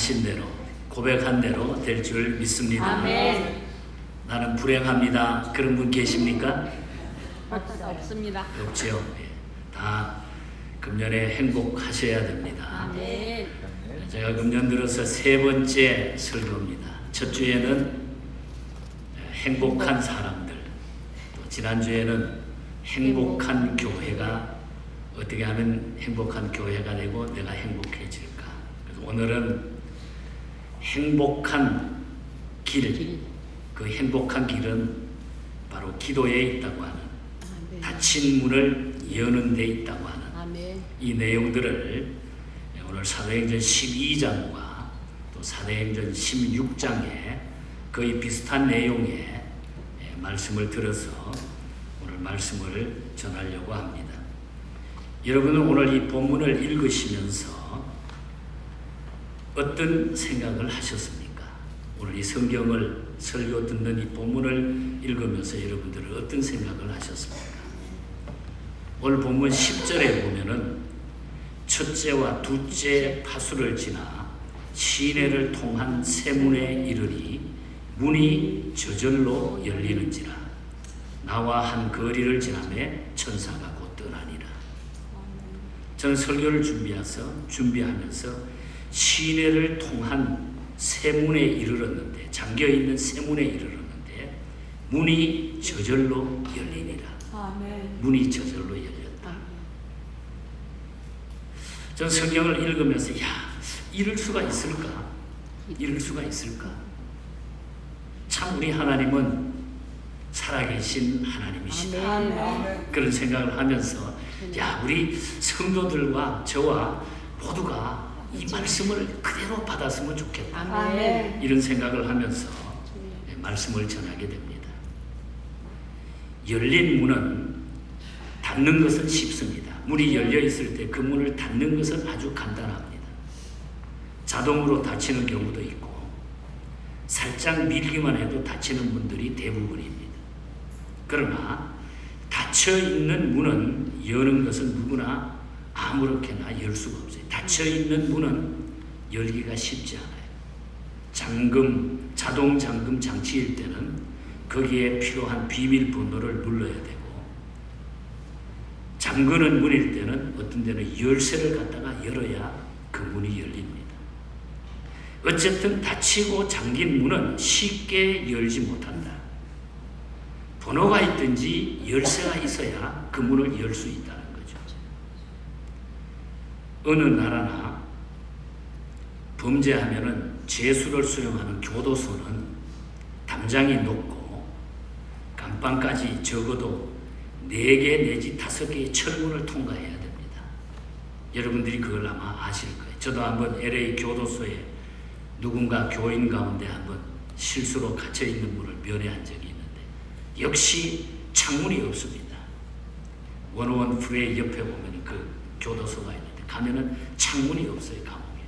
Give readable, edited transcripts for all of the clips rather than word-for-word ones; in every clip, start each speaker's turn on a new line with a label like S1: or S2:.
S1: 하신 대로, 고백한 대로 될 줄 믿습니다.
S2: 아멘.
S1: 나는 불행합니다. 그런 분 계십니까?
S2: 없습니다.
S1: 없지요. 예. 다 금년에 행복하셔야 됩니다.
S2: 아멘.
S1: 제가 금년 들어서 세 번째 설교입니다. 첫 주에는 행복한 사람들, 또 지난주에는 행복한 교회가 어떻게 하면 행복한 교회가 되고 내가 행복해질까. 그래서 오늘은 행복한 길, 그 행복한 길은 바로 기도에 있다고 하는, 닫힌 문을 여는 데 있다고 하는
S2: 아멘.
S1: 이 내용들을 오늘 사도행전 12장과 또 사도행전 16장에 거의 비슷한 내용의 말씀을 들어서 오늘 말씀을 전하려고 합니다. 여러분은 오늘 이 본문을 읽으시면서 어떤 생각을 하셨습니까? 오늘 이 성경을 설교 듣는 이 본문을 읽으면서 여러분들은 어떤 생각을 하셨습니까? 오늘 본문 10절에 보면은 첫째와 둘째 파수를 지나 시내를 통한 세 문에 이르니 문이 저절로 열리는지라. 나와 한 거리를 지나매 천사가 곧 떠나니라. 저는 설교를 준비하면서 시내를 통한 세 문에 이르렀는데, 잠겨있는 세 문에 이르렀는데 문이 저절로 열리니라.
S2: 아멘.
S1: 문이 저절로 열렸다. 저는 성경을 읽으면서 이럴 수가 있을까? 이럴 수가 있을까? 참 우리 하나님은 살아계신 하나님이시다.
S2: 아멘.
S1: 그런 생각을 하면서 우리 성도들과 저와 모두가 이 말씀을 그대로 받았으면 좋겠다.
S2: 아멘.
S1: 이런 생각을 하면서 말씀을 전하게 됩니다. 열린 문은 닫는 것은 쉽습니다. 문이 열려 있을 때 그 문을 닫는 것은 아주 간단합니다. 자동으로 닫히는 경우도 있고 살짝 밀기만 해도 닫히는 분들이 대부분입니다. 그러나 닫혀 있는 문은 여는 것은 누구나 아무렇게나 열 수가 없어요. 닫혀 있는 문은 열기가 쉽지 않아요. 자동 잠금 장치일 때는 거기에 필요한 비밀번호를 눌러야 되고, 잠그는 문일 때는 어떤 데는 열쇠를 갖다가 열어야 그 문이 열립니다. 어쨌든 닫히고 잠긴 문은 쉽게 열지 못한다. 번호가 있든지 열쇠가 있어야 그 문을 열 수 있다는 거죠. 어느 나라나 범죄하면은 죄수를 수용하는 교도소는 담장이 높고 감방까지 적어도 4개 내지 5개의 철문을 통과해야 됩니다. 여러분들이 그걸 아마 아실 거예요. 저도 한번 LA 교도소에 누군가 교인 가운데 한번 실수로 갇혀있는 문을 면회한 적이 있는데 역시 창문이 없습니다. 원오원 프레이 옆에 보면 그 교도소가 있는데 가면은 창문이 없어요. 감옥에.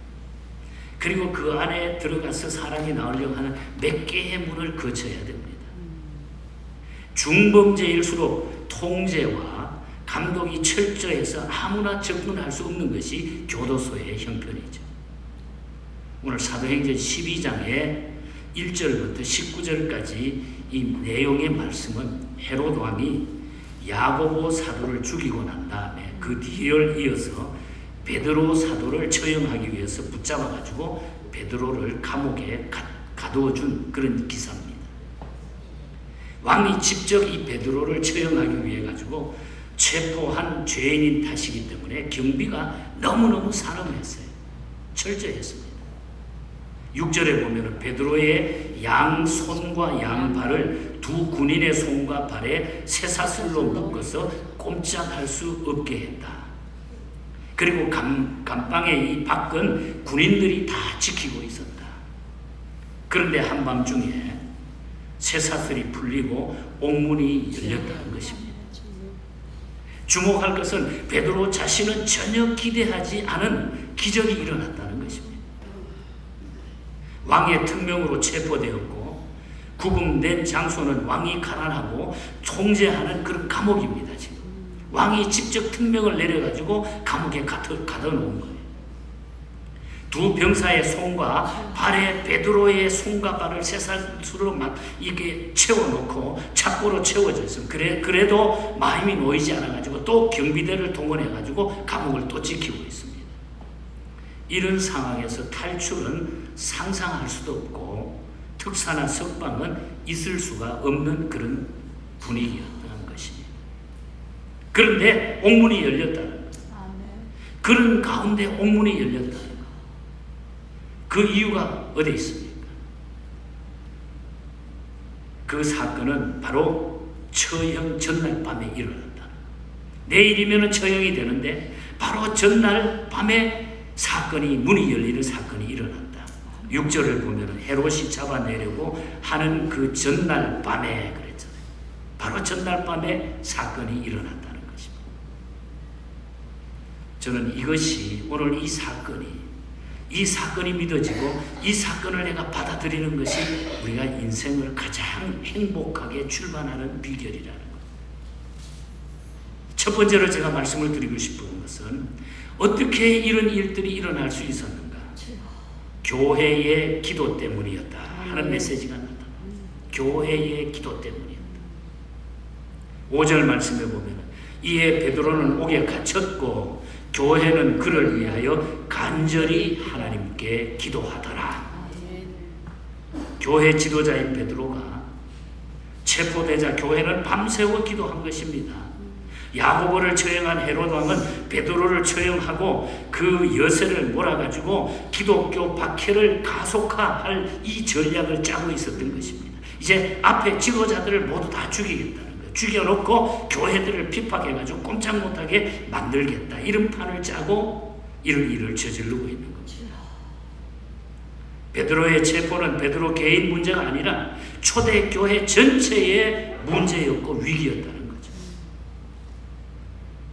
S1: 그리고 그 안에 들어가서 사람이 나오려고 하는 몇 개의 문을 거쳐야 됩니다. 중범죄일수록 통제와 감독이 철저해서 아무나 접근할 수 없는 것이 교도소의 형편이죠. 오늘 사도행전 12장의 1절부터 19절까지 이 내용의 말씀은 헤롯 왕이 야고보 사도를 죽이고 난 다음에 그 뒤를 이어서 베드로 사도를 처형하기 위해서 붙잡아가지고 베드로를 감옥에 가두어 준 그런 기사입니다. 왕이 직접 이 베드로를 처형하기 위해 가지고 체포한 죄인인 탓이기 때문에 경비가 너무너무 산엄했어요. 철저했습니다. 6절에 보면 베드로의 양손과 양발을 두 군인의 손과 발에 쇠사슬로 묶어서 꼼짝할 수 없게 했다. 그리고 감방의 이 밖은 군인들이 다 지키고 있었다. 그런데 한밤중에 쇠사슬이 풀리고 옥문이 열렸다는 것입니다. 주목할 것은 베드로 자신은 전혀 기대하지 않은 기적이 일어났다는 것입니다. 왕의 특명으로 체포되었고 구금된 장소는 왕이 가난하고 통제하는 그런 감옥입니다. 지금 왕이 직접 특명을 내려가지고 감옥에 가둬놓은 거예요. 두 병사의 손과 발에 베드로의 손과 발을 쇠사슬로 막 이게 채워놓고 착고로 채워져 있어요. 그래도 마음이 놓이지 않아가지고 또 경비대를 동원해가지고 감옥을 또 지키고 있습니다. 이런 상황에서 탈출은 상상할 수도 없고 특사나 석방은 있을 수가 없는 그런 분위기였다는 것입니다. 그런데 옥문이 열렸다는 거예요. 그런 가운데 옥문이 열렸다는 거예요. 그 이유가 어디에 있습니까? 그 사건은 바로 처형 전날 밤에 일어났다. 내일이면 처형이 되는데 바로 전날 밤에 사건이 문이 열리는 사건이 일어났다. 6절을 보면 헤롯이 잡아내려고 하는 그 전날 밤에 그랬잖아요. 바로 전날 밤에 사건이 일어났다는 것입니다. 저는 이것이 오늘 이 사건이 믿어지고 이 사건을 내가 받아들이는 것이 우리가 인생을 가장 행복하게 출발하는 비결이라는 것. 첫 번째로 제가 말씀을 드리고 싶은 것은 어떻게 이런 일들이 일어날 수 있었는가? 교회의 기도 때문이었다 하는 메시지가 나옵니다. 교회의 기도 때문이었다. 5절 말씀에 보면 이에 베드로는 옥에 갇혔고 교회는 그를 위하여 간절히 하나님께 기도하더라. 교회 지도자인 베드로가 체포되자 교회는 밤새워 기도한 것입니다. 야고보를 처형한 헤롯 왕은 베드로를 처형하고 그 여세를 몰아가지고 기독교 박해를 가속화할 이 전략을 짜고 있었던 것입니다. 이제 앞에 지도자들을 모두 다 죽이겠다는 거예요. 죽여놓고 교회들을 핍박해가지고 꼼짝 못하게 만들겠다. 이런 판을 짜고 이런 일을 저지르고 있는 거죠. 베드로의 체포는 베드로 개인 문제가 아니라 초대교회 전체의 문제였고 위기였다는 거죠.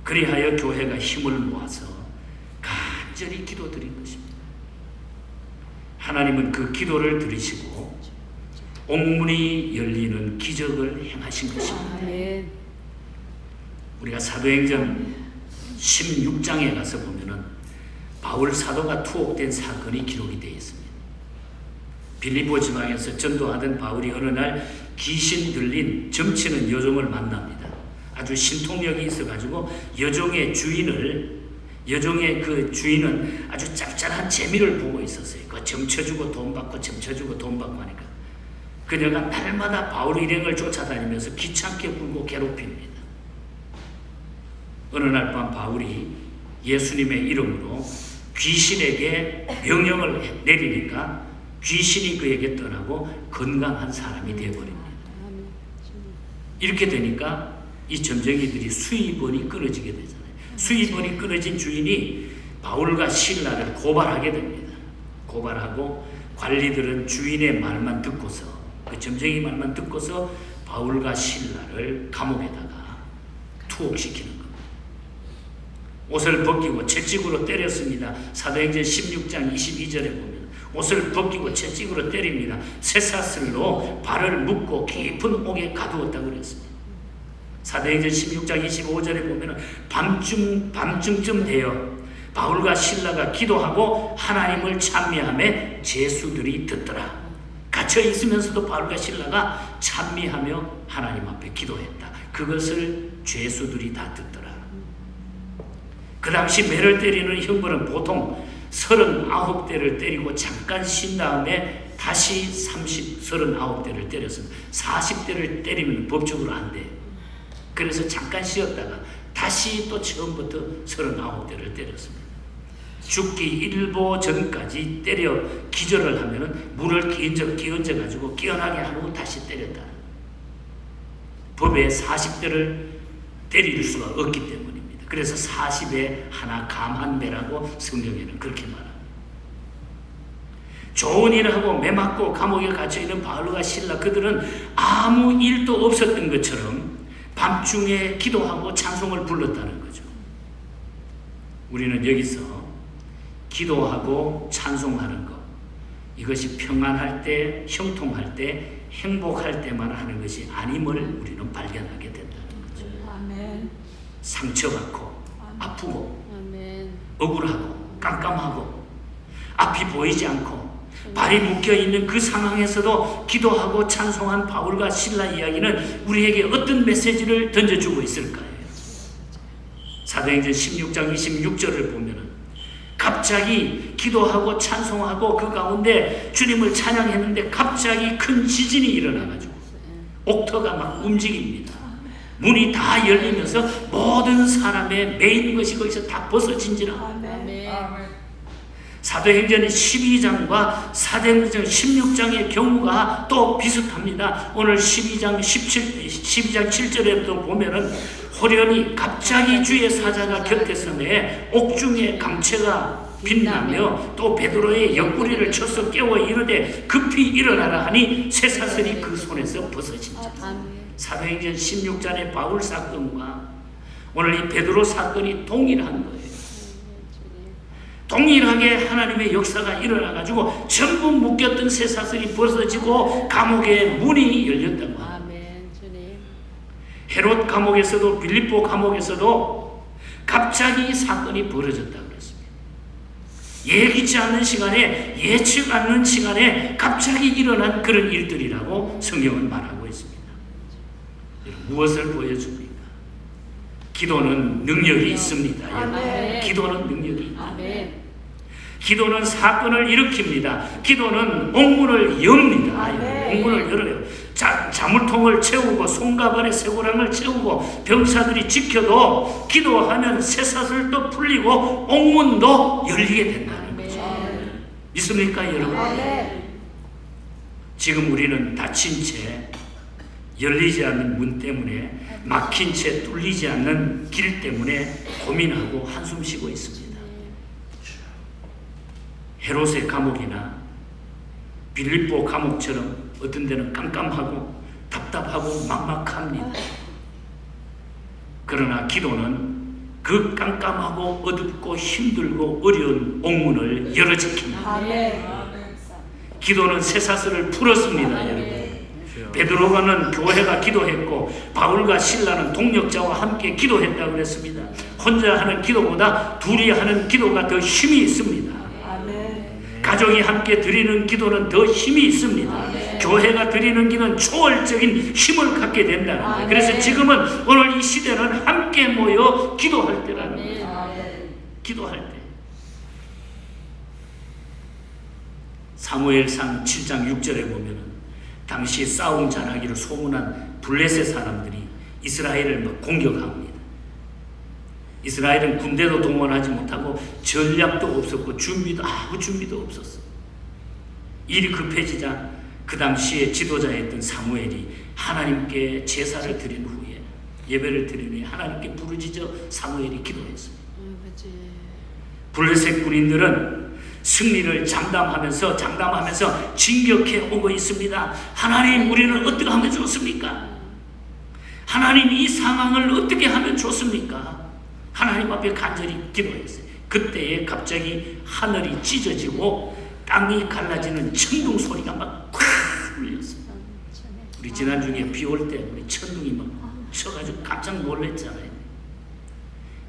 S1: 그리하여 교회가 힘을 모아서 간절히 기도드린 것입니다. 하나님은 그 기도를 들으시고 옥문이 열리는 기적을 행하신 것입니다. 우리가 사도행전 16장에 가서 보면은 바울 사도가 투옥된 사건이 기록이 되어 있습니다. 빌립보 지방에서 전도하던 바울이 어느 날 귀신 들린 점치는 여종을 만납니다. 아주 신통력이 있어가지고 여종의 그 주인은 아주 짭짤한 재미를 보고 있었어요. 그 점쳐주고 돈 받고 점쳐주고 돈 받고 하니까 그녀가 날마다 바울 일행을 쫓아다니면서 귀찮게 굴고 괴롭힙니다. 어느 날 밤 바울이 예수님의 이름으로 귀신에게 명령을 내리니까 귀신이 그에게 떠나고 건강한 사람이 되어버립니다. 이렇게 되니까 이 점쟁이들이 수입원이 끊어지게 되잖아요. 수입원이 끊어진 주인이 바울과 실라를 고발하게 됩니다. 고발하고 관리들은 주인의 말만 듣고서 그 점쟁이 말만 듣고서 바울과 실라를 감옥에다가 투옥시키는 겁니다. 옷을 벗기고 채찍으로 때렸습니다. 사도행전 16장 22절에 보면 옷을 벗기고 채찍으로 때립니다. 쇠사슬로 발을 묶고 깊은 옥에 가두었다고 그랬습니다. 사도행전 16장 25절에 보면 밤중쯤 되어 바울과 실라가 기도하고 하나님을 찬미하며 제수들이 듣더라. 갇혀 있으면서도 바울과 실라가 찬미하며 하나님 앞에 기도했다. 그것을 죄수들이 다 듣더라. 그 당시 매를 때리는 형벌은 보통 39대를 때리고 잠깐 쉰 다음에 다시 39대를 때렸습니다. 40대를 때리면 법적으로 안 돼요. 그래서 잠깐 쉬었다가 다시 또 처음부터 39대를 때렸습니다. 죽기 일보 전까지 때려 기절을 하면은 물을 끼얹어가지고 깨어나게 하고 다시 때렸다. 법에 40대를 때릴 수가 없기 때문입니다. 그래서 40에 하나 감한매라고 성경에는 그렇게 말합니다. 좋은 일을 하고 매맞고 감옥에 갇혀있는 바울과 실라 그들은 아무 일도 없었던 것처럼 밤중에 기도하고 찬송을 불렀다는 거죠. 우리는 여기서 기도하고 찬송하는 것, 이것이 평안할 때, 형통할 때, 행복할 때만 하는 것이 아님을 우리는 발견하게 된다는 거죠.
S2: 아멘.
S1: 상처받고
S2: 아멘.
S1: 아프고
S2: 아멘.
S1: 억울하고 깜깜하고 앞이 보이지 않고 발이 묶여있는 그 상황에서도 기도하고 찬송한 바울과 실라 이야기는 우리에게 어떤 메시지를 던져주고 있을까요? 사도행전 16장 26절을 보면은 갑자기 기도하고 찬송하고 그 가운데 주님을 찬양했는데 갑자기 큰 지진이 일어나가지고 옥터가 막 움직입니다. 문이 다 열리면서 모든 사람의 매인 것이 거기서 다 벗어진지라. 사도행전 12장과 사도행전 16장의 경우가 또 비슷합니다. 오늘 12장 7절에도 보면은 호련히 갑자기 주의 사자가 곁에 서매 옥중에 강채가 빛나며 또 베드로의 옆구리를 쳐서 깨워 이르되 급히 일어나라 하니 쇠사슬이 그 손에서 벗어진다. 사도행전 16장의 바울 사건과 오늘 이 베드로 사건이 동일한 거예요. 동일하게 하나님의 역사가 일어나가지고 전부 묶였던 쇠사슬이 벗어지고 감옥의 문이 열렸다고 합니다. 헤롯 감옥에서도 빌립보 감옥에서도 갑자기 이 사건이 벌어졌다고 그랬습니다. 예기치 않는 시간에 예측 않는 시간에 갑자기 일어난 그런 일들이라고 성경은 말하고 있습니다. 무엇을 보여줍니까? 기도는 능력이 있습니다. 여러분. 기도는 능력이 있다. 기도는 사건을 일으킵니다. 기도는 옥문을 엽니다. 옥문을 열어요. 자물통을 채우고 손가발에 쇠고랑을 채우고 병사들이 지켜도 기도하면 쇠사슬도 풀리고 옥문도 열리게 된다는 거죠. 믿습니까 여러분? 지금 우리는 닫힌 채 열리지 않는 문 때문에 막힌 채 뚫리지 않는 길 때문에 고민하고 한숨 쉬고 있습니다. 헤롯의 감옥이나 빌립보 감옥처럼 어떤 데는 깜깜하고 답답하고 막막합니다. 그러나 기도는 그 깜깜하고 어둡고 힘들고 어려운 옥문을 열어지킵니다. 기도는 쇠사슬을 풀었습니다. 여러분. 베드로가는 교회가 기도했고 바울과 실라는 동력자와 함께 기도했다고 그랬습니다. 혼자 하는 기도보다 둘이 하는 기도가 더 힘이 있습니다. 가족이 함께 드리는 기도는 더 힘이 있습니다. 교회가 드리는 기도는 초월적인 힘을 갖게 된다는 거예요. 그래서 지금은 오늘 이 시대는 함께 모여 기도할 때라는 거예요. 기도할 때. 사무엘상 7장 6절에 보면은 당시 싸움 잘하기로 소문한 블레셋 사람들이 이스라엘을 막 공격합니다. 이스라엘은 군대도 동원하지 못하고 전략도 없었고 아무 준비도 없었어. 일이 급해지자 그 당시에 지도자였던 사무엘이 하나님께 제사를 드린 후에 예배를 드린 후에 하나님께 부르짖어 사무엘이 기도했습니다. 블레셋 군인들은 승리를 장담하면서 진격해 오고 있습니다. 하나님, 우리는 어떻게 하면 좋습니까? 하나님, 이 상황을 어떻게 하면 좋습니까? 하나님 앞에 간절히 기도했어요. 그때에 갑자기 하늘이 찢어지고 땅이 갈라지는 천둥 소리가 막 콱 울렸어요. 우리 지난주에 비 올 때 우리 천둥이 막 쳐가지고 깜짝 놀랐잖아요.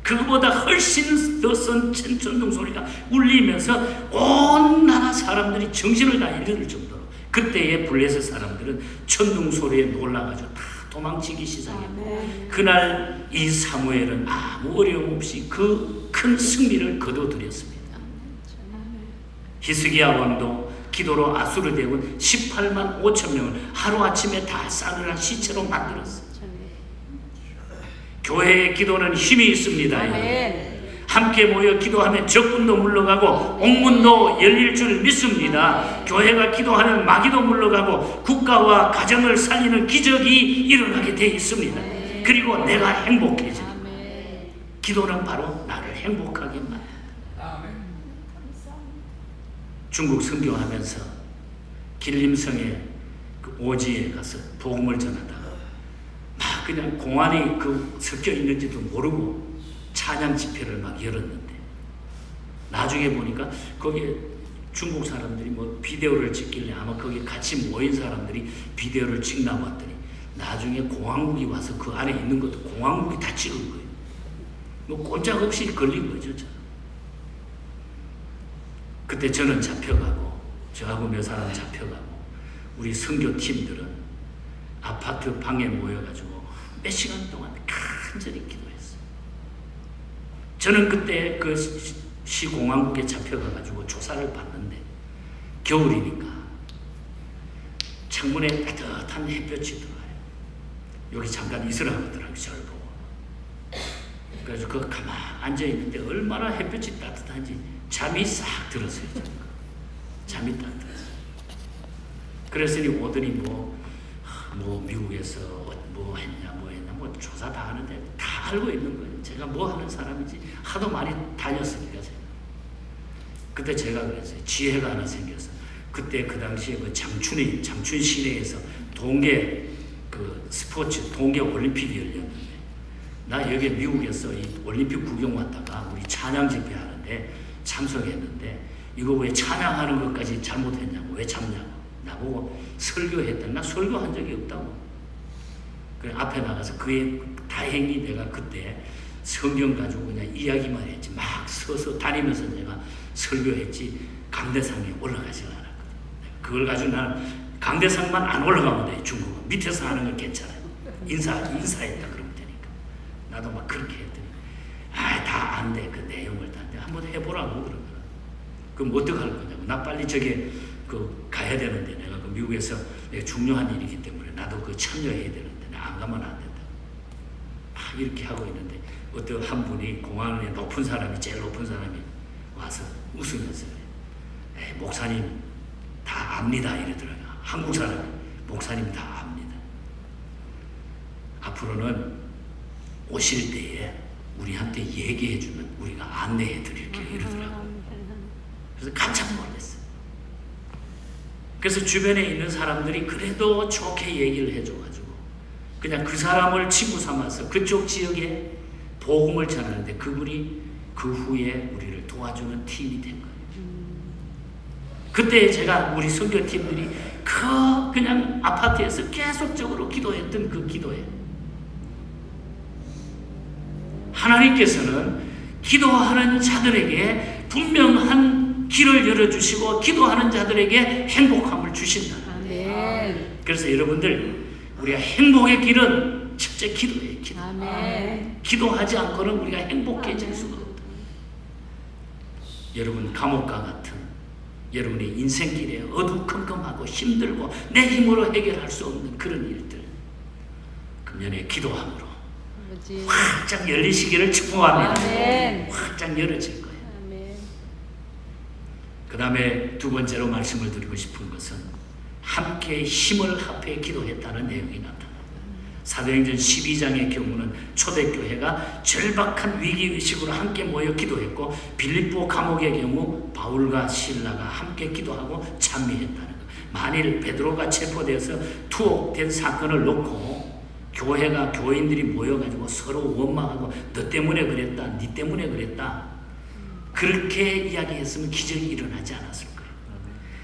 S1: 그거보다 훨씬 더 센 천둥 소리가 울리면서 온 나라 사람들이 정신을 다 잃을 정도로 그때의 블레셋 사람들은 천둥 소리에 놀라가지고 다 도망치기 시작했고 그날 이 사무엘은 아무 어려움 없이 그 큰 승리를 거둬들였습니다. 히스기야 왕도 기도로 아수르 대군 18만 5천 명을 하루아침에 다 싸늘한 시체로 만들었어요. 교회의 기도는 힘이 있습니다. 함께 모여 기도하면 적군도 물러가고 옥문도 열릴 줄 믿습니다. 교회가 기도하면 마귀도 물러가고 국가와 가정을 살리는 기적이 일어나게 되어 있습니다. 그리고 내가 행복해집니다. 기도는 바로 나를 행복하게 만든다. 중국 선교하면서 길림성의 그 오지에 가서 복음을 전하다가 막 그냥 공안이 그 섞여 있는지도 모르고 찬양 집회를 막 열었는데 나중에 보니까 거기에 중국 사람들이 뭐 비디오를 찍길래 아마 거기에 같이 모인 사람들이 비디오를 찍나 봤더니 나중에 공화국이 와서 그 안에 있는 것도 공화국이 다 찍은 거예요. 뭐 꼼짝없이 걸린 거죠. 그때 저는 잡혀가고 저하고 몇 사람 잡혀가고 우리 선교팀들은 아파트 방에 모여가지고 몇 시간 동안 간절히 기도했어요. 저는 그때 그 시공항국에 잡혀가가지고 조사를 받는데 겨울이니까 창문에 따뜻한 햇볕이 들어와요. 여기 잠깐 있으라 하더라고요. 저를 보고. 그래서 그 가만 앉아있는데 얼마나 햇볕이 따뜻한지 잠이 싹 들었어요. 잠이 딱 들었어요. 그랬으니 오더니 뭐 미국에서 뭐 했냐 뭐 조사 다 하는데 다 알고 있는 거예요. 제가 뭐 하는 사람인지 하도 많이 다녔으니까 제가. 그때 제가 그랬어요. 지혜가 하나 생겼어. 그때 그 당시에 그 장춘 시내에서 동계 그 스포츠 동계 올림픽이 열렸는데 나 여기 미국에서 이 올림픽 구경 왔다가 우리 찬양 집회 하는데 참석했는데 이거 왜 찬양하는 것까지 잘못했냐고 왜 참냐고 나보고 설교했다. 나 설교한 적이 없다고. 그래 앞에 나가서 그의 다행히 내가 그때 성경 가지고 그냥 이야기만 했지 막 서서 다니면서 내가 설교했지 강대상에 올라가지 않았거든. 그걸 가지고 나는 강대상만 안 올라가면 돼. 중국은 밑에서 하는 건 괜찮아요. 인사했다 그러면 되니까. 나도 막 그렇게 했더니 다 안 돼. 그 내용을 다 안 돼. 한번 해보라고 그러더라. 그럼 어떡할 거냐고. 나 빨리 저게 그 가야 되는데 내가 그 미국에서 내가 중요한 일이기 때문에 나도 그 참여해야 되는데 나 안 가면 안 된다. 막 이렇게 하고 있는데 어떤 한 분이 공항에 높은 사람이 제일 높은 사람이 와서 웃으면서 그래. 목사님 다 압니다 이러더라고요. 한국 사람이 목사님 다 압니다. 앞으로는 오실 때에 우리한테 얘기해 주면 우리가 안내해 드릴게요 이러더라고요. 그래서 깜짝 놀랐어요. 그래서 주변에 있는 사람들이 그래도 좋게 얘기를 해줘가지고 그냥 그 사람을 친구 삼아서 그쪽 지역에 복음을 전하는데 그분이 그 후에 우리를 도와주는 팀이 된 거예요. 그때 제가 우리 선교팀들이 그냥 아파트에서 계속적으로 기도했던 그 기도에 하나님께서는 기도하는 자들에게 분명한 길을 열어주시고 기도하는 자들에게 행복함을 주신다.
S2: 아멘.
S1: 그래서 여러분들 우리가 행복의 길은 첫째 기도예요. 기도.
S2: 아멘.
S1: 기도하지 않고는 우리가 행복해질 수가 없다. 여러분 감옥과 같은 여러분의 인생길에 어두컴컴하고 힘들고 내 힘으로 해결할 수 없는 그런 일들 금년에 기도함으로 활짝 열리시기를 축복합니다.
S2: 아멘.
S1: 활짝 열어질 거예요.
S2: 아멘.
S1: 그 다음에 두 번째로 말씀을 드리고 싶은 것은 함께 힘을 합해 기도했다는 내용이 나타납니다. 사도행전 12장의 경우는 초대교회가 절박한 위기의식으로 함께 모여 기도했고 빌립보 감옥의 경우 바울과 실라가 함께 기도하고 찬미했다는 것. 만일 베드로가 체포되어서 투옥된 사건을 놓고 교회가 교인들이 모여가지고 서로 원망하고 너 때문에 그랬다 니 때문에 그랬다 그렇게 이야기했으면 기적이 일어나지 않았을 거예요.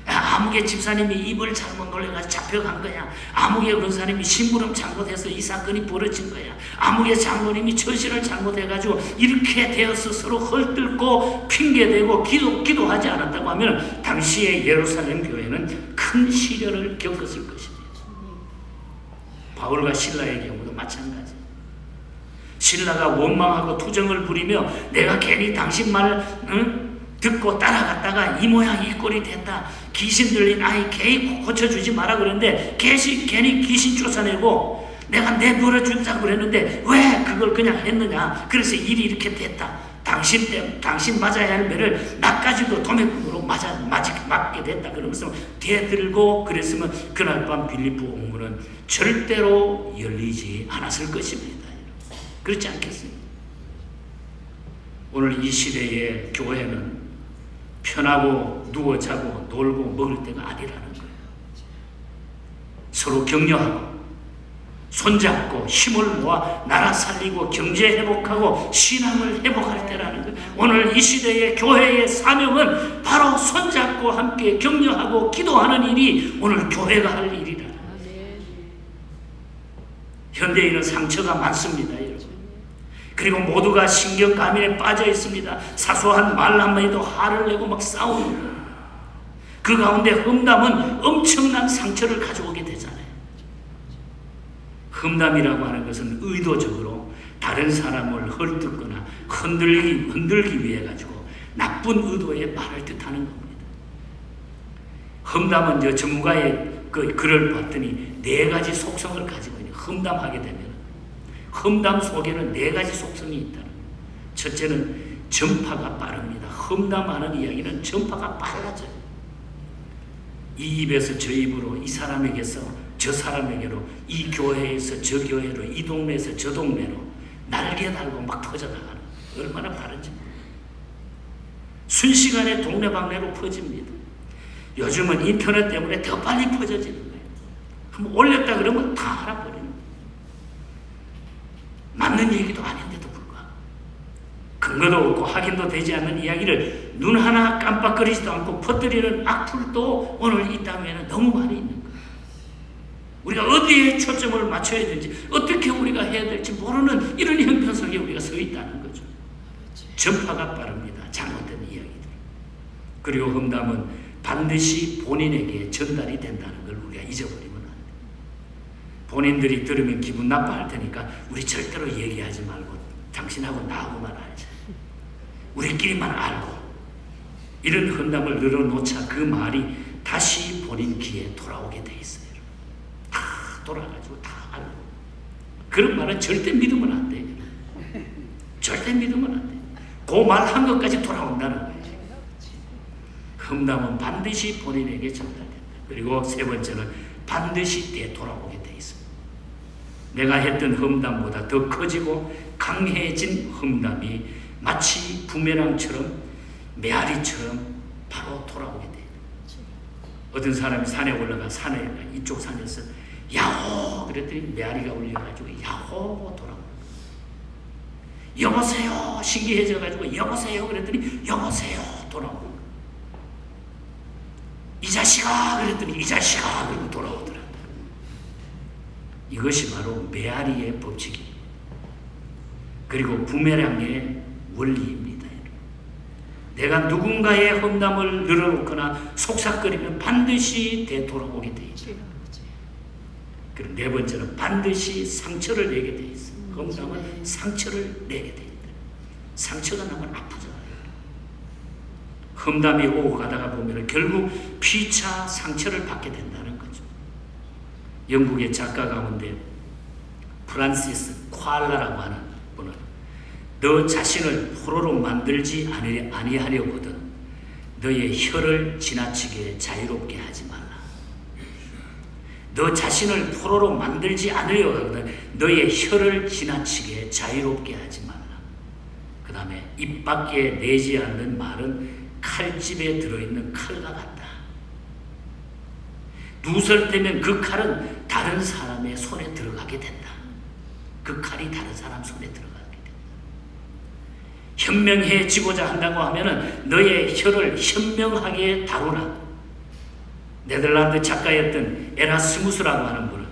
S1: 아무개 집사님이 입을 잘못 놀려가지고 잡혀간 거야. 아무개 권사님이 심부름 잘못해서 이 사건이 벌어진 거야. 아무개 장로님이 처신을 잘못해가지고 이렇게 되어서 서로 헐뜯고 핑계대고 기도하지 않았다고 하면 당시의 예루살렘 교회는 큰 시련을 겪었을 것입니다. 바울과 실라의 경우도 마찬가지. 신라가 원망하고 투정을 부리며 내가 괜히 당신 말을 듣고 따라갔다가 이 모양 이 꼴이 됐다. 귀신 들린 아이 괜히 고쳐주지 마라 그랬는데 괜히 귀신 쫓아내고 내가 내버려준다고 그랬는데 왜 그걸 그냥 했느냐. 그래서 일이 이렇게 됐다. 당신 맞아야 할 매를 나까지도 도매금으로 맞게 됐다. 그러면서 대들고 그랬으면 그날 밤 빌립보 옥문은 절대로 열리지 않았을 것입니다. 그렇지 않겠습니까? 오늘 이 시대의 교회는 편하고 누워 자고 놀고 먹을 때가 아니라는 거예요. 서로 격려하고 손잡고 힘을 모아 나라 살리고 경제 회복하고 신앙을 회복할 때라는 거예요. 오늘 이 시대의 교회의 사명은 바로 손잡고 함께 격려하고 기도하는 일이 오늘 교회가 할 일이라. 현대인은 상처가 많습니다, 여러분. 그리고 모두가 신경과민에 빠져 있습니다. 사소한 말 한마디도 화를 내고 막 싸우는 거예요. 그 가운데 험담은 엄청난 상처를 가져오게 되잖아요. 험담이라고 하는 것은 의도적으로 다른 사람을 헐뜯거나 흔들기 위해 가지고 나쁜 의도의 말을 뜻하는 겁니다. 험담은 전문가의 글을 봤더니 4가지 속성을 가지고 있는, 험담하게 되면 험담 속에는 4가지 속성이 있다는 거예요. 첫째는 전파가 빠릅니다. 험담하는 이야기는 전파가 빨라져요. 이 입에서 저 입으로, 이 사람에게서 저 사람에게로, 이 교회에서 저 교회로, 이 동네에서 저 동네로 날개 달고 막 퍼져나가는, 얼마나 빠른지 순식간에 동네방네로 퍼집니다. 요즘은 인터넷 때문에 더 빨리 퍼져지는 거예요. 한번 올렸다 그러면 다 알아버리는 거예요. 맞는 얘기도 아닌데도 불구하고, 근거도 없고 확인도 되지 않는 이야기를 눈 하나 깜빡거리지도 않고 퍼뜨리는 악플도 오늘 이 땅에는 너무 많이 있는 거예요. 우리가 어디에 초점을 맞춰야 될지, 어떻게 우리가 해야 될지 모르는 이런 형편 속에 우리가 서 있다는 거죠. 전파가 빠릅니다. 잘못된 이야기들. 그리고 험담은 반드시 본인에게 전달이 된다는 걸 우리가 잊어버리면 안 돼요. 본인들이 들으면 기분 나빠할 테니까 우리 절대로 얘기하지 말고 당신하고 나하고만 알자. 우리끼리만 알고. 이런 험담을 늘어놓자 그 말이 다시 본인 귀에 돌아오게 돼 있어요. 다 돌아가지고 다 알고. 그런 말은 절대 믿으면 안 돼요. 절대 믿으면 안 돼요. 그 말 한 것까지 돌아온다는 거예요. 험담은 반드시 본인에게 전달된다. 그리고 세 번째는 반드시 되돌아오게 돼 있습니다. 내가 했던 험담보다 더 커지고 강해진 험담이 마치 부메랑처럼, 메아리처럼 바로 돌아오게 돼요. 어떤 사람이 산에 올라가, 이쪽 산에서 야호 그랬더니 메아리가 울려가지고 야호 돌아오고, 여보세요 신기해져가지고 여보세요 그랬더니 여보세요 돌아오고, 이 자식아 그랬더니 이 자식아 그러고 돌아오더라. 이것이 바로 메아리의 법칙입니다. 그리고 부메랑의 원리입니다. 내가 누군가의 험담을 늘어놓거나 속삭거리면 반드시 되돌아오게 되어 있죠. 그리고 네 번째는 반드시 상처를 내게 되어 있어요. 험담은 상처를 내게 되어 있다. 상처가 나면 아프잖아요. 험담이 오고 가다가 보면 결국 피차 상처를 받게 된다는 거죠. 영국의 작가 가운데 프란시스 콰라라고 하는 분은 너 자신을 포로로 만들지 아니하려거든 너의 혀를 지나치게 자유롭게 하지 말라. 너 자신을 포로로 만들지 않으려거든 너의 혀를 지나치게 자유롭게 하지 말라. 그 다음에 입 밖에 내지 않는 말은 칼집에 들어있는 칼과 같다. 누설되면 그 칼은 다른 사람의 손에 들어가게 된다. 그 칼이 다른 사람 손에 들어가게 된다. 현명해지고자 한다고 하면은 너의 혀를 현명하게 다루라. 네덜란드 작가였던 에라스무스라고 하는 분은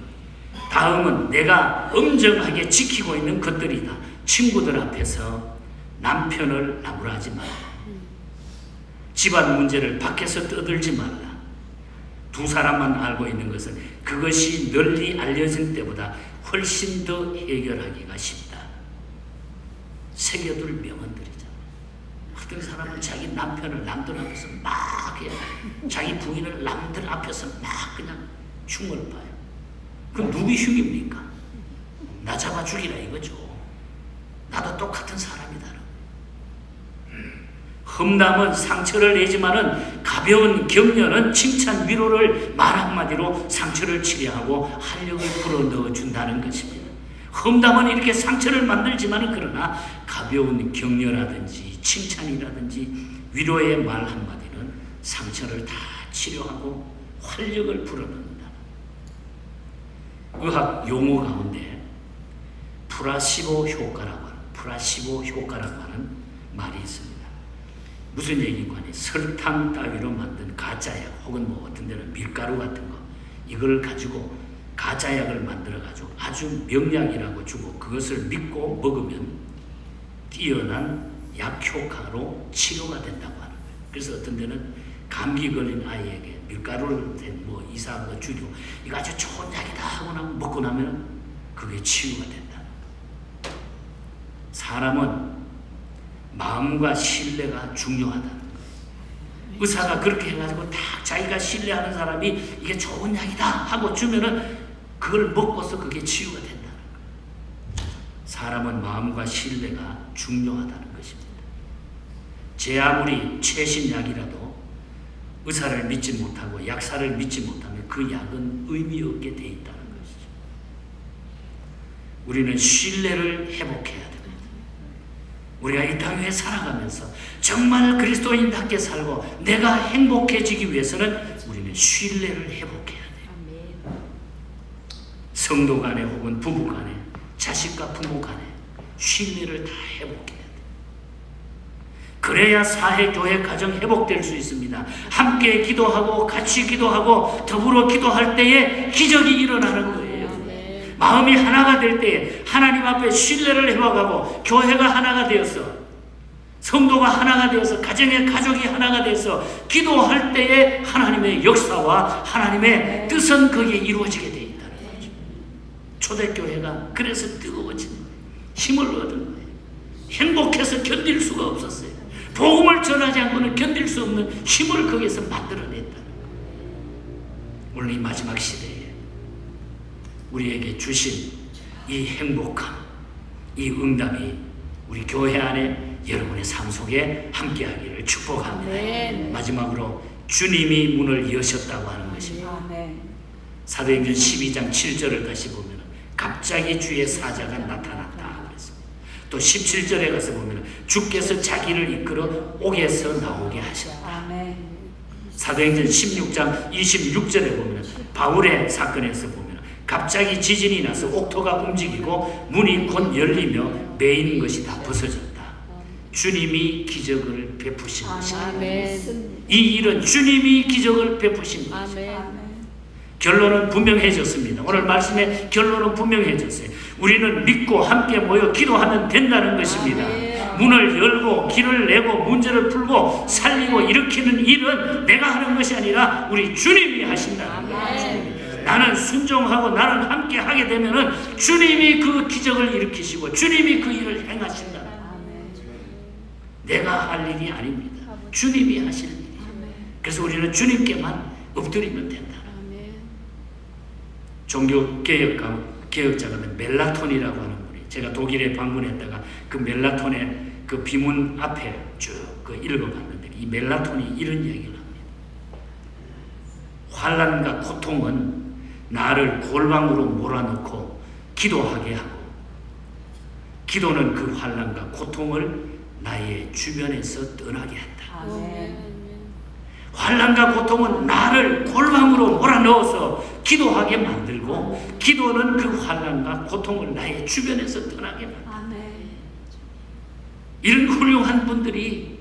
S1: 다음은 내가 엄정하게 지키고 있는 것들이다. 친구들 앞에서 남편을 나무라지 마라. 집안 문제를 밖에서 떠들지 말라. 두 사람만 알고 있는 것은 그것이 널리 알려진 때보다 훨씬 더 해결하기가 쉽다. 새겨둘 명언들이잖아. 어떤 사람은 자기 남편을 남들 앞에서 막 해요. 자기 부인을 남들 앞에서 막 그냥 흉을 봐요. 그럼 누구의 흉입니까? 나 잡아 죽이라 이거죠. 나도 똑같은 사람이다. 험담은 상처를 내지만은 가벼운 격려는 칭찬 위로를 말 한마디로 상처를 치료하고 활력을 불어 넣어준다는 것입니다. 험담은 이렇게 상처를 만들지만은 그러나 가벼운 격려라든지 칭찬이라든지 위로의 말 한마디는 상처를 다 치료하고 활력을 불어넣는다. 의학 용어 가운데 플라시보 효과라고 하는 말이 있습니다. 무슨 얘기인가 하니 설탕 따위로 만든 가짜약 혹은 뭐 어떤 데는 밀가루 같은 거 이걸 가지고 가짜약을 만들어 가지고 아주 명약이라고 주고 그것을 믿고 먹으면 뛰어난 약효과로 치료가 된다고 하는 거예요. 그래서 어떤 데는 감기 걸린 아이에게 밀가루를 댄 뭐 이상한 거 주려 이거 아주 좋은 약이다 하고 나면 먹고 나면 그게 치유가 된다. 사람은 마음과 신뢰가 중요하다는 거예요. 의사가 그렇게 해가지고 딱 자기가 신뢰하는 사람이 이게 좋은 약이다 하고 주면은 그걸 먹고서 그게 치유가 된다는 거예요. 사람은 마음과 신뢰가 중요하다는 것입니다. 제 아무리 최신 약이라도 의사를 믿지 못하고 약사를 믿지 못하면 그 약은 의미 없게 돼 있다는 것이죠. 우리는 신뢰를 회복해야 됩니다. 우리가 이 땅 위에 살아가면서 정말 그리스도인답게 살고 내가 행복해지기 위해서는 우리는 신뢰를 회복해야 돼요. 성도 간에 혹은 부부 간에 자식과 부모 간에 신뢰를 다 회복해야 돼요. 그래야 사회교회 가정 회복될 수 있습니다. 함께 기도하고 같이 기도하고 더불어 기도할 때에 기적이 일어나는 거예요. 마음이 하나가 될 때에 하나님 앞에 신뢰를 회복하고 교회가 하나가 되어서 성도가 하나가 되어서 가정의 가족이 하나가 되어서 기도할 때에 하나님의 역사와 하나님의 뜻은 거기에 이루어지게 되어 있다는 거죠. 초대교회가 그래서 뜨거워지는 거예요. 힘을 얻은 거예요. 행복해서 견딜 수가 없었어요. 복음을 전하지 않고는 견딜 수 없는 힘을 거기에서 만들어냈다는 거예요. 오늘 이 마지막 시대에 우리에게 주신 이 행복함, 이 응답이 우리 교회 안에 여러분의 삶 속에 함께하기를 축복합니다.
S2: 아멘.
S1: 마지막으로 주님이 문을 여셨다고 하는 것입니다.
S2: 아멘.
S1: 사도행전 12장 7절을 다시 보면 갑자기 주의 사자가 나타났다. 또 17절에 가서 보면 주께서 자기를 이끌어 옥에서 나오게 하셨다.
S2: 아멘.
S1: 사도행전 16장 26절에 보면 바울의 사건에서 보면 갑자기 지진이 나서 옥토가 움직이고 문이 곧 열리며 매인 것이 다 벗어졌다. 주님이 기적을 베푸신 것이다.
S2: 아멘.
S1: 이 일은 주님이 기적을 베푸신 것이다.
S2: 아멘.
S1: 결론은 분명해졌습니다. 오늘 말씀의 결론은 분명해졌어요. 우리는 믿고 함께 모여 기도하면 된다는 것입니다. 문을 열고 길을 내고 문제를 풀고 살리고 일으키는 일은 내가 하는 것이 아니라 우리 주님이 하신다는 거예요. 나는 순종하고 나는 함께 하게 되면은 주님이 그 기적을 일으키시고 주님이 그 일을 행하신다는 거예요. 내가 할 일이 아닙니다. 주님이 하실 일이에요. 그래서 우리는 주님께만 엎드리면 된다. 종교개혁자가 멜라톤이라고 하는 분이, 제가 독일에 방문했다가 그 멜라톤의 그 비문 앞에 쭉 읽어봤는데 이 멜라톤이 이런 얘기를 합니다. 환난과 고통은 나를 골방으로 몰아넣고 기도하게 하고 기도는 그 환난과 고통을 나의 주변에서 떠나게 한다.
S2: 아멘.
S1: 환난과 고통은 나를 골방으로 몰아넣어서 기도하게 만들고 기도는 그 환난과 고통을 나의 주변에서 떠나게 만든다. 이런 훌륭한 분들이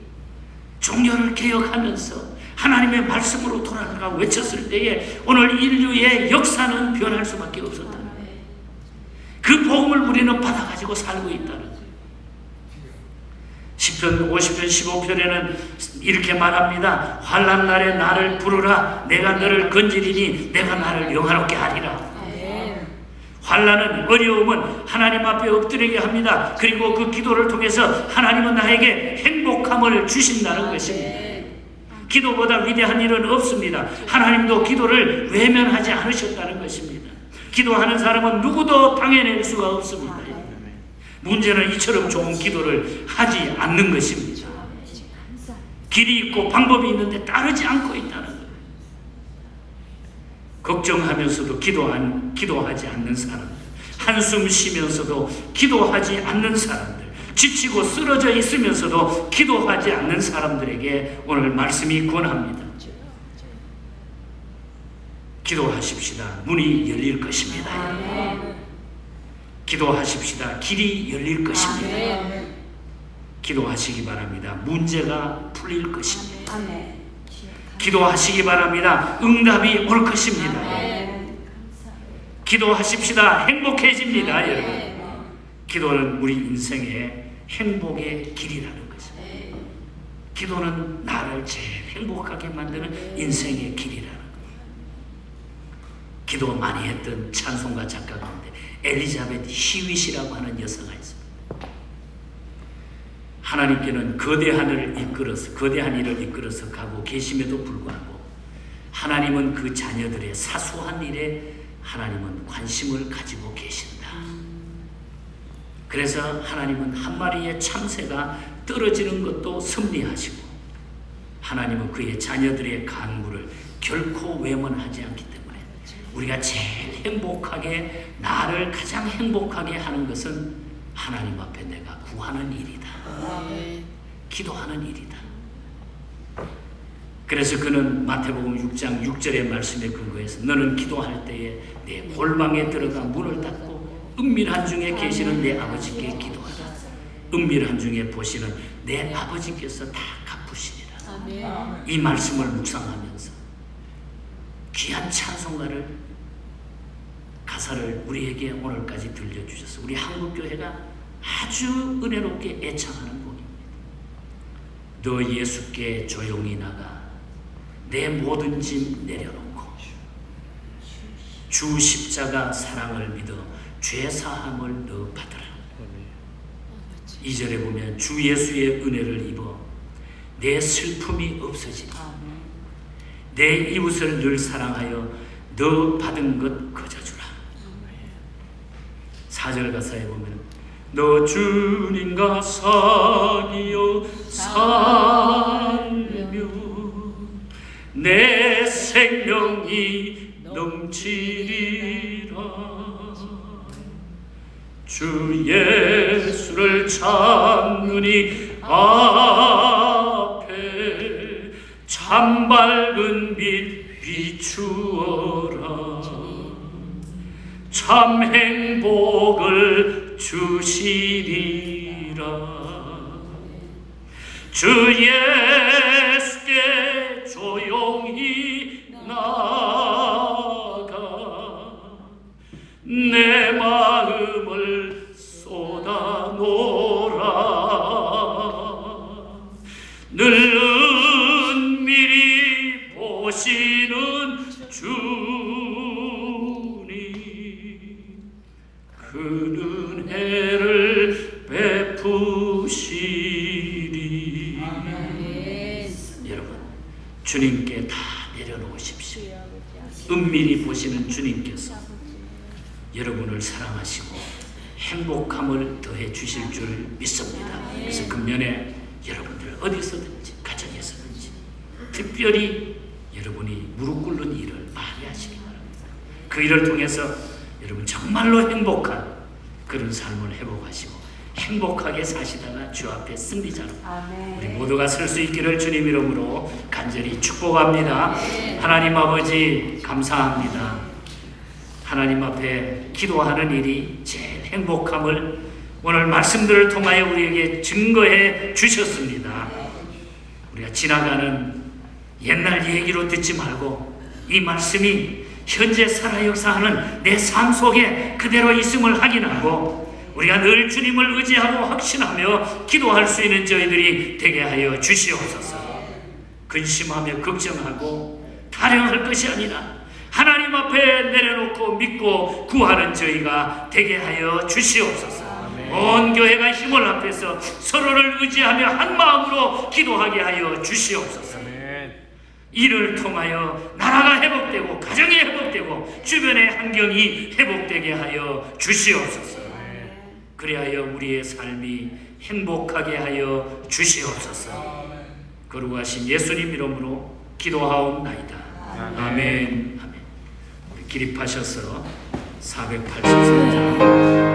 S1: 종교를 개혁하면서 하나님의 말씀으로 돌아가 외쳤을 때에 오늘 인류의 역사는 변할 수밖에 없었다. 그 복음을 우리는 받아가지고 살고 있다는 거예요. 시편 50편 15편에는 이렇게 말합니다. 환난 날에 나를 부르라. 내가 너를 건지리니 내가 나를 영화롭게 하리라. 환난은 어려움은 하나님 앞에 엎드리게 합니다. 그리고 그 기도를 통해서 하나님은 나에게 행복함을 주신다는 것입니다. 기도보다 위대한 일은 없습니다. 하나님도 기도를 외면하지 않으셨다는 것입니다. 기도하는 사람은 누구도 당해낼 수가 없습니다. 문제는 이처럼 좋은 기도를 하지 않는 것입니다. 길이 있고 방법이 있는데 따르지 않고 있다는 거예요. 걱정하면서도 기도하지 않는 사람들, 한숨 쉬면서도 기도하지 않는 사람들, 지치고 쓰러져 있으면서도 기도하지 않는 사람들에게 오늘 말씀이 권합니다. 기도하십시다. 문이 열릴 것입니다. 기도하십시다. 길이 열릴 것입니다. 기도하시기 바랍니다. 문제가 풀릴 것입니다. 기도하시기 바랍니다. 응답이 올 것입니다. 기도하십시다. 행복해집니다. 여러분. 기도는 우리 인생의 행복의 길이라는 것입니다. 기도는 나를 제일 행복하게 만드는 인생의 길이라는 거예요. 기도 많이 했던 찬송가 작가 가운데 엘리자베트 히윗이라고 하는 여성가 있습니다. 하나님께는 거대한 일을 이끌어서 가고 계심에도 불구하고 하나님은 그 자녀들의 사소한 일에 하나님은 관심을 가지고 계신다. 그래서 하나님은 한 마리의 참새가 떨어지는 것도 섭리하시고 하나님은 그의 자녀들의 간구를 결코 외면하지 않기 때문에 우리가 제일 행복하게 나를 가장 행복하게 하는 것은 하나님 앞에 내가 구하는 일이다. 기도하는 일이다. 그래서 그는 마태복음 6장 6절의 말씀에 근거해서 너는 기도할 때에 내 골방에 들어가 문을 닫고 은밀한 중에 계시는 내 아버지께 기도하라. 은밀한 중에 보시는 내 아버지께서 다 갚으시리라. 이 말씀을 묵상하면서 귀한 찬송가를 가사를 우리에게 오늘까지 들려주셔서 우리 한국교회가 아주 은혜롭게 애창하는 곡입니다. 너 예수께 조용히 나가 내 모든 짐 내려놓고 주 십자가 사랑을 믿어 죄 사함을 너 받으라. 2절에 보면 주 예수의 은혜를 입어 내 슬픔이 없어지니 내 이웃을 늘 사랑하여 너 받은 것 거저주라. 4절 가사에 보면 너 주님과 사귀어 살며 내 생명이 넘치리라. 주 예수를 찾느니 앞에 참 밝은 빛 비추어라. 참 행복을 주시리라. 주 예수께 조용히 나가 내 마음을 쏟아놓으라. 늘 은밀히 보시는 주님 그 은혜를 베푸시리. 여러분 주님께 다 내려놓으십시오. 은밀히 보시는 주님께서 여러분을 사랑하시고 행복함을 더해 주실 줄 믿습니다. 그래서 금년에 여러분들 어디서든지 가정에서든지 특별히 여러분이 무릎 꿇는 일을 많이 하시기 바랍니다. 그 일을 통해서 여러분 정말로 행복한 그런 삶을 회복하시고 행복하게 사시다가 주 앞에 승리자로 우리 모두가 설 수 있기를 주님 이름으로 간절히 축복합니다. 하나님 아버지 감사합니다. 하나님 앞에 기도하는 일이 제일 행복함을 오늘 말씀들을 통하여 우리에게 증거해 주셨습니다. 우리가 지나가는 옛날 얘기로 듣지 말고 이 말씀이 현재 살아 역사하는 내 삶 속에 그대로 있음을 확인하고 우리가 늘 주님을 의지하고 확신하며 기도할 수 있는 저희들이 되게 하여 주시옵소서. 근심하며 걱정하고 타령할 것이 아니라 하나님 앞에 내려놓고 믿고 구하는 저희가 되게 하여 주시옵소서. 온 교회가 힘을 합해서 서로를 의지하며 한 마음으로 기도하게 하여 주시옵소서. 이를 통하여 나라가 회복되고 가정이 회복되고 주변의 환경이 회복되게 하여 주시옵소서. 그리하여 우리의 삶이 행복하게 하여 주시옵소서. 거룩하신 예수님 이름으로 기도하옵나이다. 아멘. 아멘. 우리 기립하셔서 483장